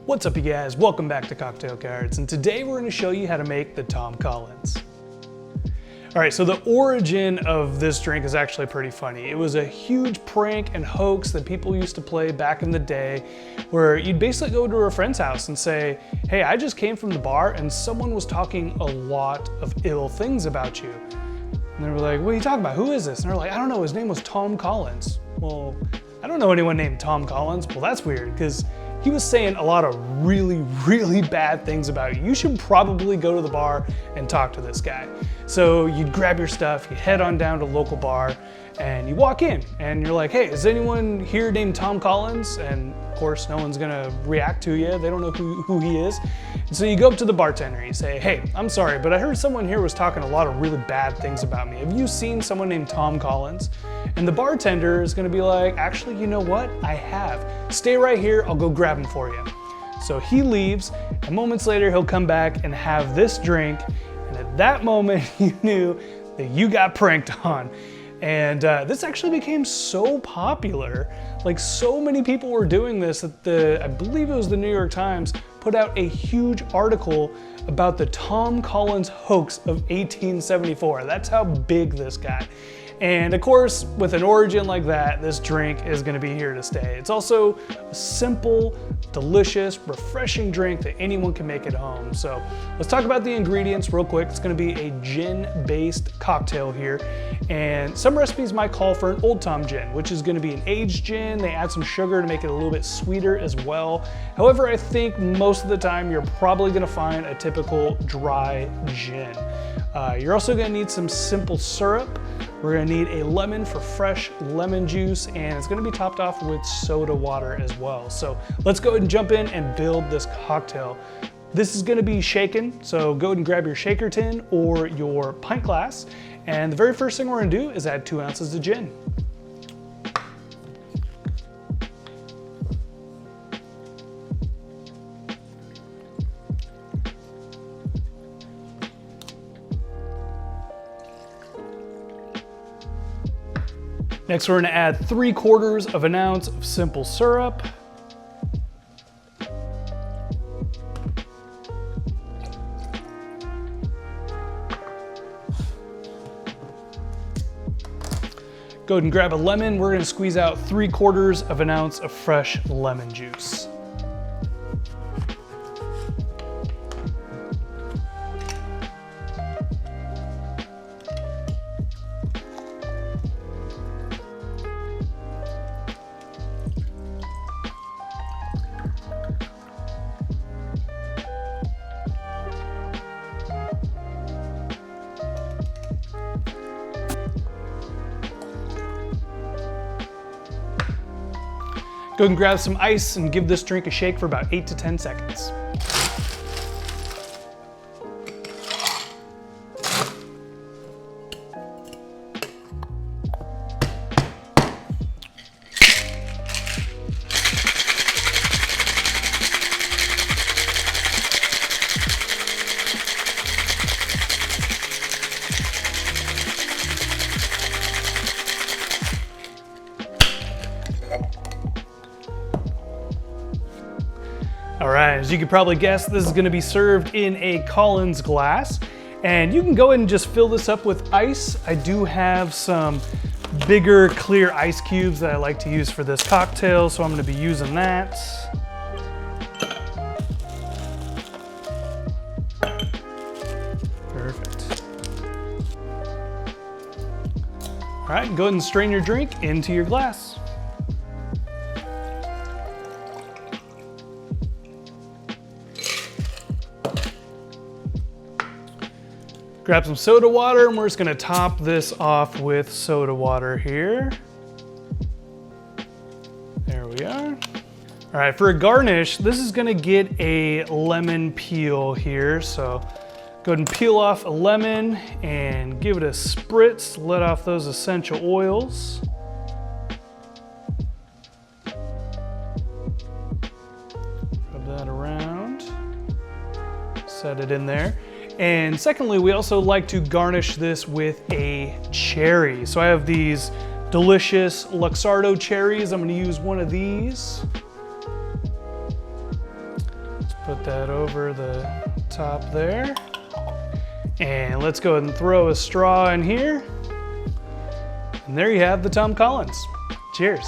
What's up, you guys? Welcome back to Cocktail Cards, and today we're going to show you how to make the Tom Collins. All right, so the origin of this drink is actually pretty funny. It was a huge prank and hoax that people used to play back in the day, where you'd basically go to a friend's house and say, hey, I just came from the bar and someone was talking a lot of ill things about you. And they were like, what are you talking about? Who is this? And they're like, I don't know, his name was Tom Collins. Well, I don't know anyone named Tom Collins. Well, that's weird, because he was saying a lot of really bad things about you. You should probably go to the bar and talk to this guy. So you'd grab your stuff, you head on down to a local bar, and you walk in, and you're like, hey, is anyone here named Tom Collins? And of course, no one's gonna react to you. They don't know who he is. And so you go up to the bartender and you say, hey, I'm sorry, but I heard someone here was talking a lot of really bad things about me. Have you seen someone named Tom Collins? And the bartender is gonna be like, actually, you know what? I have. Stay right here, I'll go grab him for you. So he leaves, and moments later, he'll come back and have this drink. And at that moment, you knew that you got pranked on. And this actually became so popular, like so many people were doing this that I believe it was the New York Times, put out a huge article about the Tom Collins hoax of 1874. That's how big this got. And of course, with an origin like that, this drink is gonna be here to stay. It's also a simple, delicious, refreshing drink that anyone can make at home. So let's talk about the ingredients real quick. It's gonna be a gin-based cocktail here. And some recipes might call for an Old Tom gin, which is gonna be an aged gin. They add some sugar to make it a little bit sweeter as well. However, I think most of the time you're probably gonna find a typical dry gin. You're also gonna need some simple syrup. We're gonna need a lemon for fresh lemon juice, and it's gonna be topped off with soda water as well. So let's go ahead and jump in and build this cocktail. This is gonna be shaken, so go ahead and grab your shaker tin or your pint glass. And the very first thing we're gonna do is add 2 ounces of gin. Next, we're gonna add 3/4 of an ounce of simple syrup. Go ahead and grab a lemon. We're gonna squeeze out 3/4 of an ounce of fresh lemon juice. Go ahead and grab some ice and give this drink a shake for about 8 to 10 seconds. All right, as you can probably guess, this is gonna be served in a Collins glass. And you can go ahead and just fill this up with ice. I do have some bigger clear ice cubes that I like to use for this cocktail, so I'm gonna be using that. Perfect. All right, go ahead and strain your drink into your glass. Grab some soda water, and we're just gonna top this off with soda water here. There we are. All right, for a garnish, this is gonna get a lemon peel here. So go ahead and peel off a lemon and give it a spritz, let off those essential oils. Rub that around, set it in there. And secondly, we also like to garnish this with a cherry. So I have these delicious Luxardo cherries. I'm gonna use one of these. Put that over the top there. And let's go ahead and throw a straw in here. And there you have the Tom Collins. Cheers.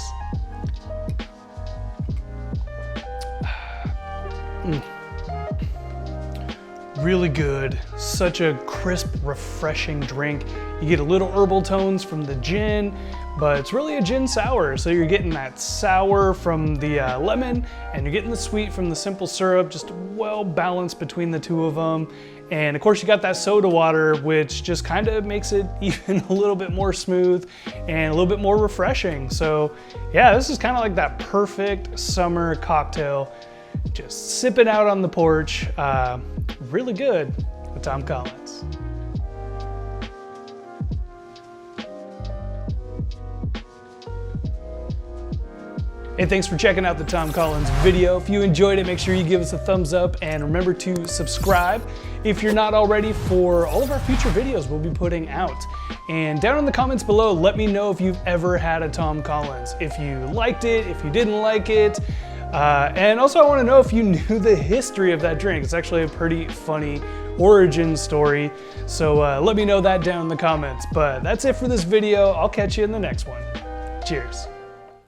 Really good. Such a crisp, refreshing drink. You get a little herbal tones from the gin, but it's really a gin sour. So you're getting that sour from the lemon, and you're getting the sweet from the simple syrup, just well balanced between the two of them. And of course you got that soda water, which just kind of makes it even a little bit more smooth and a little bit more refreshing. So yeah, this is kind of like that perfect summer cocktail. Just sip it out on the porch. Really good with Tom Collins. Hey, thanks for checking out the Tom Collins video. If you enjoyed it, make sure you give us a thumbs up and remember to subscribe if you're not already for all of our future videos we'll be putting out. And down in the comments below, let me know if you've ever had a Tom Collins, if you liked it, if you didn't like it. And also I want to know if you knew the history of that drink. It's actually a pretty funny origin story. So let me know that down in the comments. But that's it for this video. I'll catch you in the next one. Cheers.